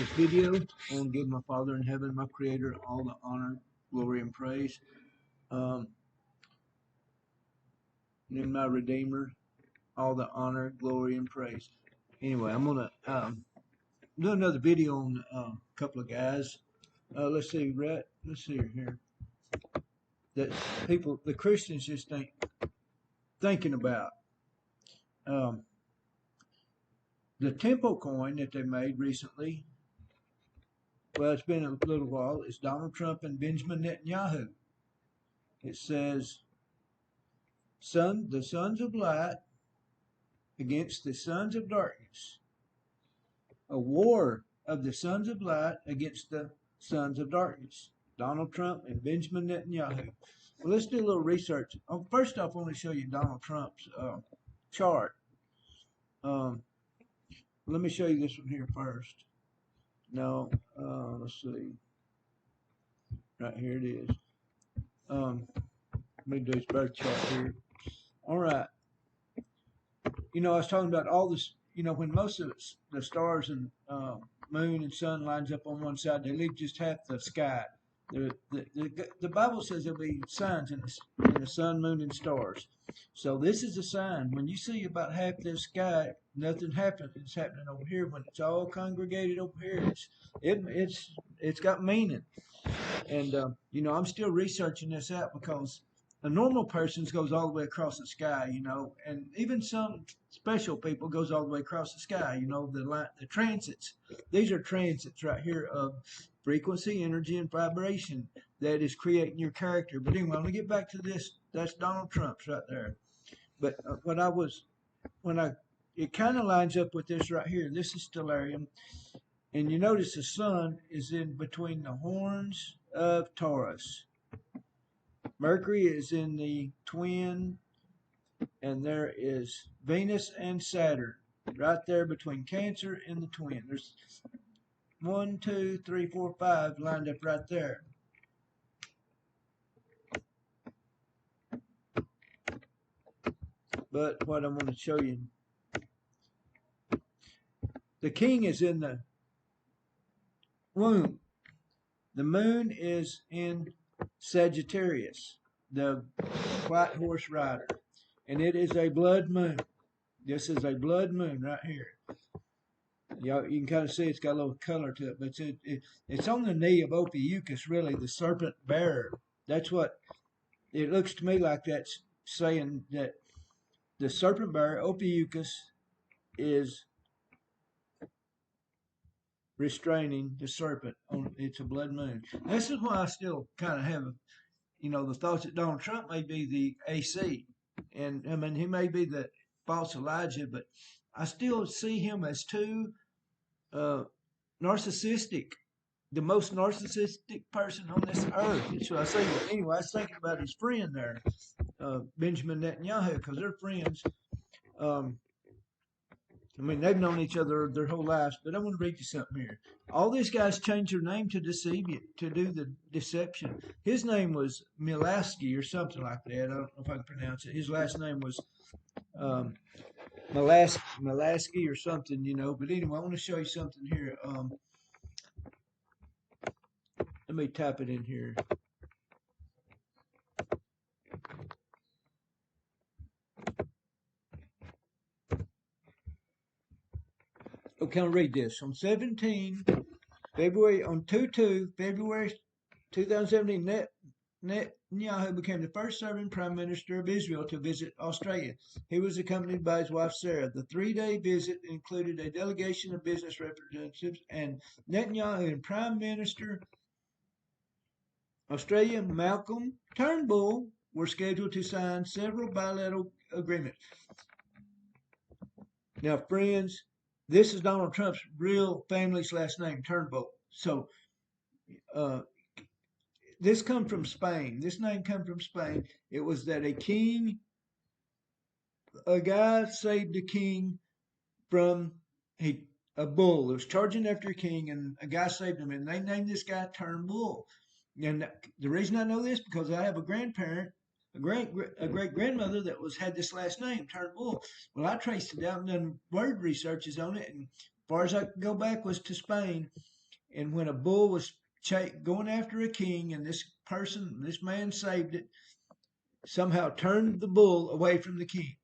this video. I want to give my Father in heaven, my Creator, all the honor, glory, and praise. And in my Redeemer, all the honor, glory, and praise. Anyway, I'm gonna do another video on a couple of guys. Let's see, Rhett. Let's see here. That people, the Christians, just thinking about. The temple coin that they made recently, well, it's been a little while, it's Donald Trump and Benjamin Netanyahu. It says, the sons of light against the sons of darkness. A war of the sons of light against the sons of darkness. Donald Trump and Benjamin Netanyahu. Well, let's do a little research. First off, I want to show you Donald Trump's chart. Let me show you this one here first. No, let's see. Right here it is. Let me do his birth chart here. All right. You know, I was talking about all this. You know, when most of the stars and moon and sun lines up on one side, they leave just half the sky. The Bible says there'll be signs in the sun, moon, and stars. So this is a sign. When you see about half the sky, nothing happens. It's happening over here. When it's all congregated over here, it's got meaning. And you know, I'm still researching this out because a normal person goes all the way across the sky, you know, and even some special people goes all the way across the sky, you know, the transits. These are transits right here of frequency, energy, and vibration that is creating your character. But anyway, I'm going to get back to this. That's Donald Trump's right there. But it kind of lines up with this right here. This is stellarium. And you notice the sun is in between the horns of Taurus. Mercury is in the twin, and there is Venus and Saturn right there between Cancer and the twin. There's 1, 2, 3, 4, 5 lined up right there. But what I'm going to show you, the king is in the womb. The moon is in Sagittarius, the white horse rider, and it is a blood moon. This is a blood moon right here. You can kind of see it's got a little color to it, but it's on the knee of Ophiuchus, really, the serpent bearer. That's what it looks to me like. That's saying that the serpent bearer, Ophiuchus, is restraining the serpent on it's a blood moon. This is why I still kind of have, you know, the thoughts that Donald Trump may be the AC, and I mean he may be the false Elijah, but I still see him as too narcissistic, the most narcissistic person on this earth. That's what I say. But anyway, I was thinking about his friend there, Benjamin Netanyahu, because they're friends. I mean, they've known each other their whole lives, but I want to read you something here. All these guys changed their name to deceive you, to do the deception. His name was Milaski or something like that. I don't know if I can pronounce it. His last name was Milaski or something, you know. But anyway, I want to show you something here. Let me type it in here. Okay, I'll read this. On 17 February, on 2/2 February 2017, Netanyahu became the first serving prime minister of Israel to visit Australia. He was accompanied by his wife Sarah. The 3-day visit included a delegation of business representatives, and Netanyahu and Prime Minister Australia Malcolm Turnbull were scheduled to sign several bilateral agreements. Now, friends, this is Donald Trump's real family's last name, Turnbull. So, this come from Spain. This name come from Spain. It was that a guy saved a king from a bull that was charging after a king, and a guy saved him, and they named this guy Turnbull. And the reason I know this because I have a grandparent, a great grandmother that had this last name, Turnbull. Well, I traced it out and done word researches on it and far as I could go back was to Spain. And when a bull was going after a king, and this man saved it, somehow turned the bull away from the king.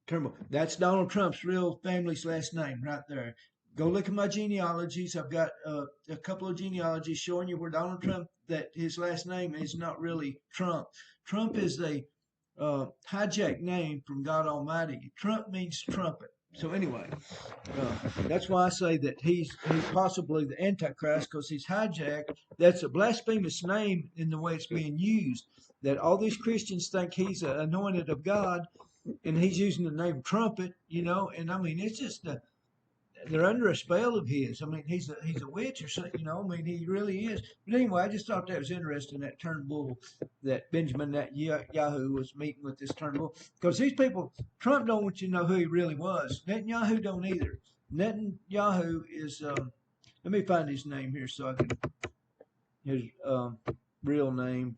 Turnbull. That's Donald Trump's real family's last name right there. Go look at my genealogies. I've got a couple of genealogies showing you where Donald Trump, that his last name is not really Trump. Trump is a hijacked name from God Almighty. Trump means trumpet. So anyway, that's why I say that he's possibly the Antichrist, because he's hijacked. That's a blasphemous name in the way it's being used. That all these Christians think he's anointed of God, and he's using the name trumpet, and I mean, it's just they're under a spell of his. I mean, he's a witch or something, I mean, he really is. But anyway, I just thought that was interesting, that Turnbull, that Benjamin Netanyahu was meeting with this Turnbull, because these people, Trump don't want you to know who he really was. Netanyahu don't either. Netanyahu is, let me find his name here so I can, his real name.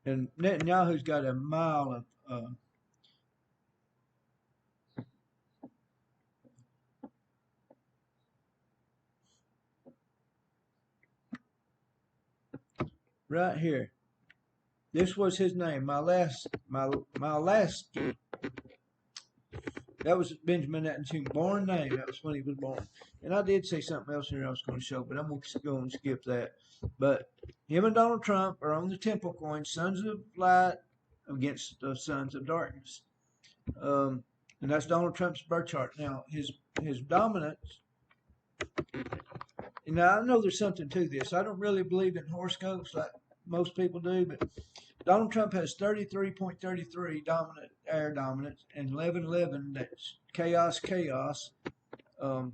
And Netanyahu's got a mile of right here. This was his name. My last. That was Benjamin Netanyahu's born name. That was when he was born. And I did say something else here I was going to show, but I'm going to go and skip that. But him and Donald Trump are on the temple coin, sons of light against the sons of darkness. And that's Donald Trump's birth chart. Now, his dominance. Now, I know there's something to this. I don't really believe in horoscopes like most people do, but Donald Trump has 33.33 air dominance, and 1111, that's chaos on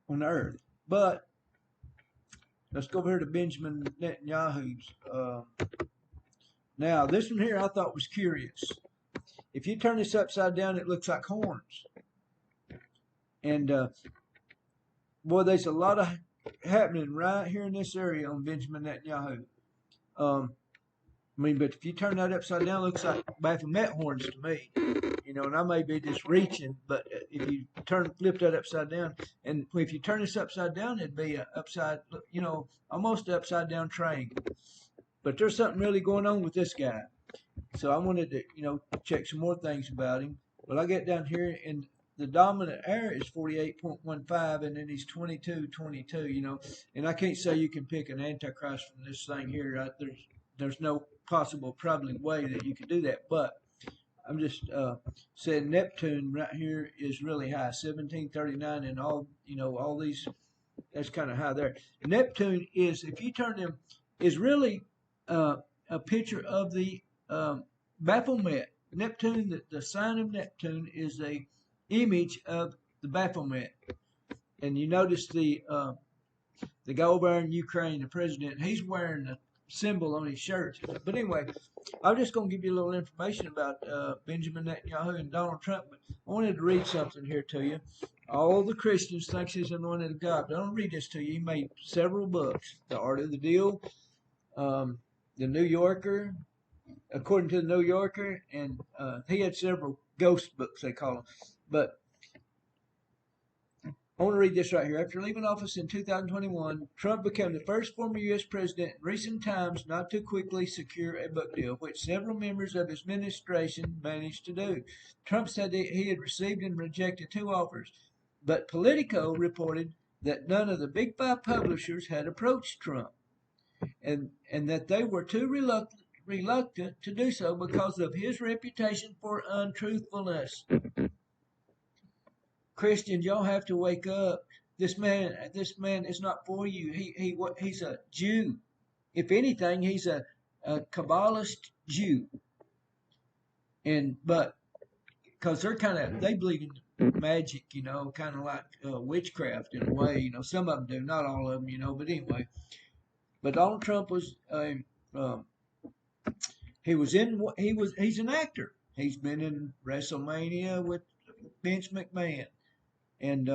the earth. But let's go over here to Benjamin Netanyahu's. Now, this one here I thought was curious. If you turn this upside down, it looks like horns. And boy, there's a lot of happening right here in this area on Benjamin Netanyahu. But if you turn that upside down, it looks like Baphomet horns to me. And I may be just reaching, but if you flip that upside down, and if you turn this upside down, it'd be a almost upside down triangle. But there's something really going on with this guy. So I wanted to, check some more things about him. Well, I get down here, and the dominant air is 48.15, and then he's 22, and I can't say you can pick an Antichrist from this thing here. Right? There's no possible probably way that you could do that, but I'm just saying Neptune right here is really high, 1739, and all these, that's kind of high there. Neptune is, if you turn them, is really a picture of the Baphomet. Neptune, the sign of Neptune is a image of the Baphomet. And you notice the guy over there in Ukraine, the president, he's wearing a symbol on his shirt. But anyway, I'm just going to give you a little information about Benjamin Netanyahu and Donald Trump. But I wanted to read something here to you. All the Christians think he's anointed of God. But I don't read this to you. He made several books. The Art of the Deal, the New Yorker, according to the New Yorker, and he had several ghost books, they call them. But I want to read this right here. After leaving office in 2021, Trump became the first former U.S. president in recent times not to quickly secure a book deal, which several members of his administration managed to do. Trump said that he had received and rejected 2 offers, but Politico reported that none of the big 5 publishers had approached Trump, and that they were too reluctant to do so because of his reputation for untruthfulness. Christians, y'all have to wake up. This man is not for you. He's a Jew. If anything, he's a Kabbalist Jew. But because they believe in magic, kind of like witchcraft in a way. Some of them do, not all of them, but anyway. But Donald Trump was he's an actor. He's been in WrestleMania with Vince McMahon, and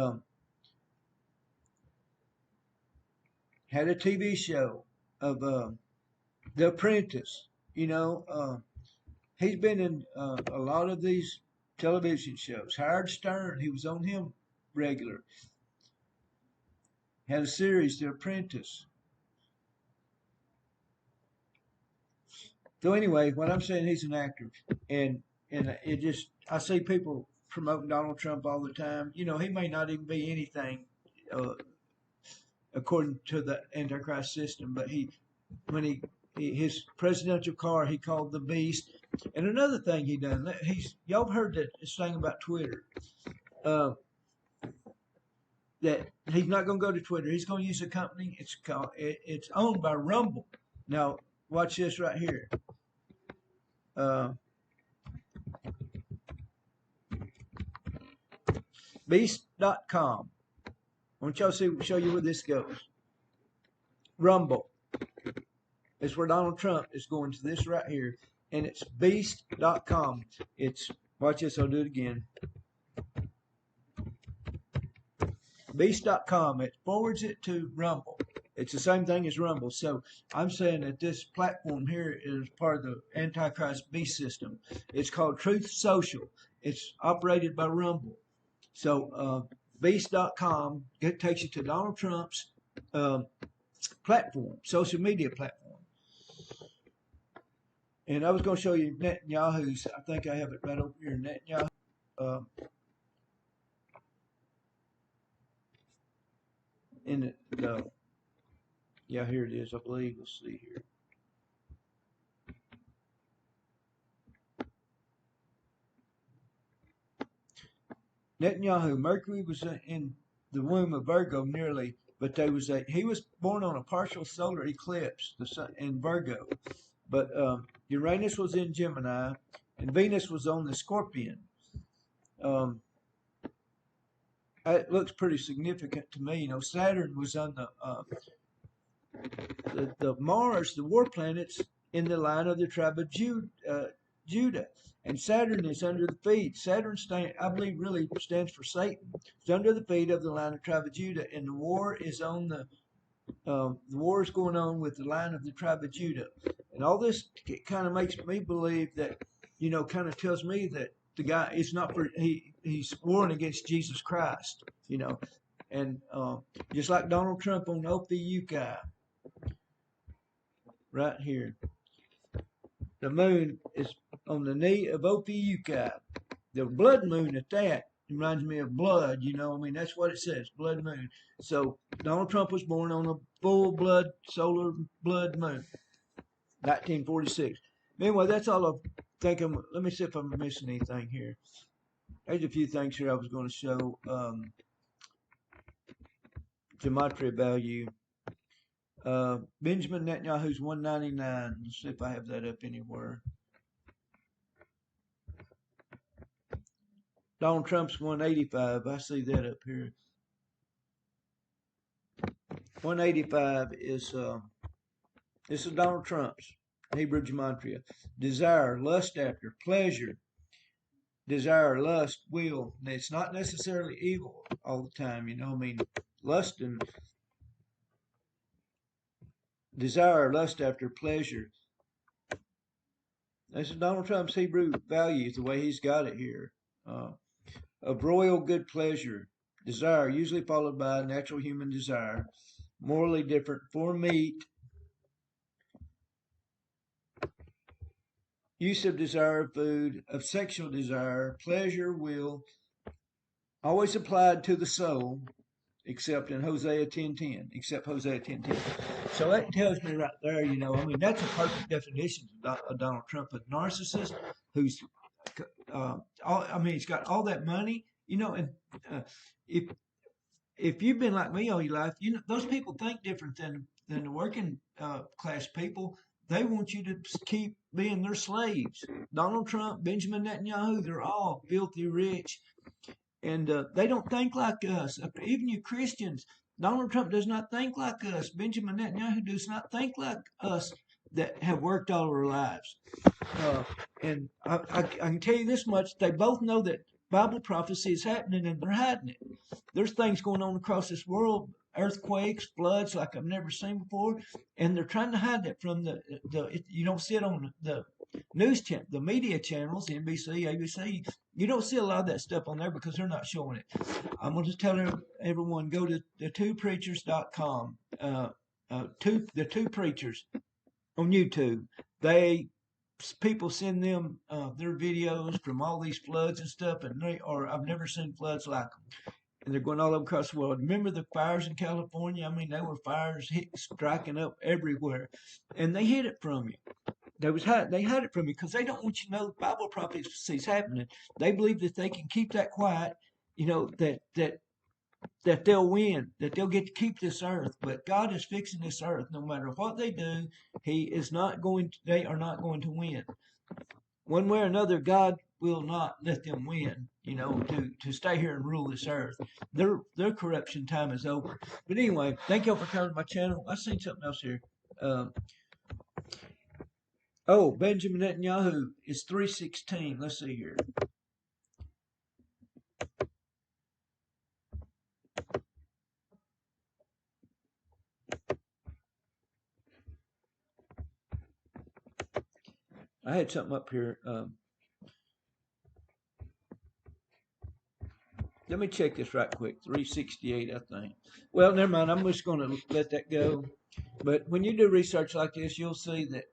had a TV show of The Apprentice. He's been in a lot of these television shows. Howard Stern, he was on him regular. Had a series, The Apprentice. So anyway, what I'm saying, he's an actor, and it just, I see people promoting Donald Trump all the time. You know, he may not even be anything uh, according to the Antichrist system, but when his presidential car he called the Beast. And another thing he done, y'all heard this thing about Twitter, uh, that he's not going to go to Twitter. He's going to use a company. It's owned by Rumble. Now watch this right here. Beast.com. I want y'all to show you where this goes. Rumble. It's where Donald Trump is going to this right here. And it's Beast.com. Watch this, I'll do it again. Beast.com. It forwards it to Rumble. It's the same thing as Rumble. So I'm saying that this platform here is part of the Antichrist beast system. It's called Truth Social. It's operated by Rumble. So Beast.com, it takes you to Donald Trump's platform, social media platform. And I was going to show you Netanyahu's. I think I have it right over here. Netanyahu. Yeah, here it is, I believe. Let's see here. Netanyahu, Mercury was in the womb of Virgo nearly, but he was born on a partial solar eclipse in Virgo. But Uranus was in Gemini, and Venus was on the Scorpion. It looks pretty significant to me. You know, Saturn was on the Mars, the war planets, in the line of the tribe of Judah. And Saturn is under the feet. Saturn, I believe, really stands for Satan. It's under the feet of the line of tribe of Judah, and the war is going on with the line of the tribe of Judah. And all this kind of makes me believe that, you know, kind of tells me that the guy, it's not for, he's warring against Jesus Christ, you know. And just like Donald Trump on Ophiuchi, right here. The moon is on the knee of Ophiuchi. The blood moon at that reminds me of blood, you know. I mean, that's what it says, blood moon. So Donald Trump was born on a full blood solar blood moon, 1946. Anyway, that's all I think. Let me see if I'm missing anything here. There's a few things here I was going to show. Gematria value. Benjamin Netanyahu's 199. Let's see if I have that up anywhere. Donald Trump's 185. I see that up here. 185 is this is Donald Trump's Hebrew gematria. Desire, lust after, pleasure. Desire, lust, will. And it's not necessarily evil all the time, you know. I mean, lust and desire, lust after, pleasure. This is Donald Trump's Hebrew values, the way he's got it here. Of royal good pleasure, desire, usually followed by natural human desire, morally different, for meat, use of desire of food, of sexual desire, pleasure, will, always applied to the soul, except in Hosea 10:10, except Hosea 10:10. So that tells me right there, you know, I mean, that's a perfect definition of Donald Trump, a narcissist who's, he's got all that money, you know, and if you've been like me all your life, you know, those people think different than the working class people. They want you to keep being their slaves. Donald Trump, Benjamin Netanyahu, they're all filthy rich. And they don't think like us. Even you Christians, Donald Trump does not think like us. Benjamin Netanyahu does not think like us that have worked all our lives. And I can tell you this much, they both know that Bible prophecy is happening and they're hiding it. There's things going on across this world, earthquakes, floods like I've never seen before, and they're trying to hide that from you don't see it on the the media channels, NBC, ABC. You don't see a lot of that stuff on there because they're not showing it. I'm going to tell everyone, go to the2preachers.com. The two preachers on YouTube. People send them their videos from all these floods and stuff, and I've never seen floods like them. And they're going all over across the world. Remember the fires in California? I mean, there were fires striking up everywhere, and they hid it from you. They hide it from you because they don't want you to know Bible prophecy is happening. They believe that they can keep that quiet, that they'll win, that they'll get to keep this earth. But God is fixing this earth. No matter what they do, they are not going to win. One way or another, God will not let them win, to stay here and rule this earth. Their corruption time is over. But anyway, thank y'all for coming to my channel. I seen something else here. Benjamin Netanyahu is 316. Let's see here. I had something up here. Let me check this right quick. 368, I think. Well, never mind. I'm just going to let that go. But when you do research like this, you'll see that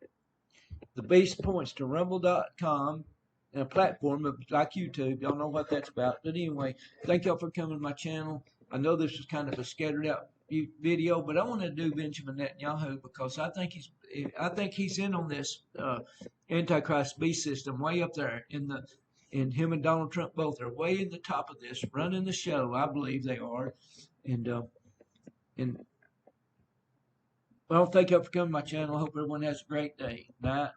the beast points to rumble.com, and a platform like YouTube. Y'all know what that's about. But anyway, thank y'all for coming to my channel. I know this is kind of a scattered out video, but I want to do Benjamin Netanyahu because I think he's in on this Antichrist beast system way up there and him and Donald Trump both are way in the top of this, running the show. I believe they are. And well, thank y'all for coming to my channel. I hope everyone has a great day. Night.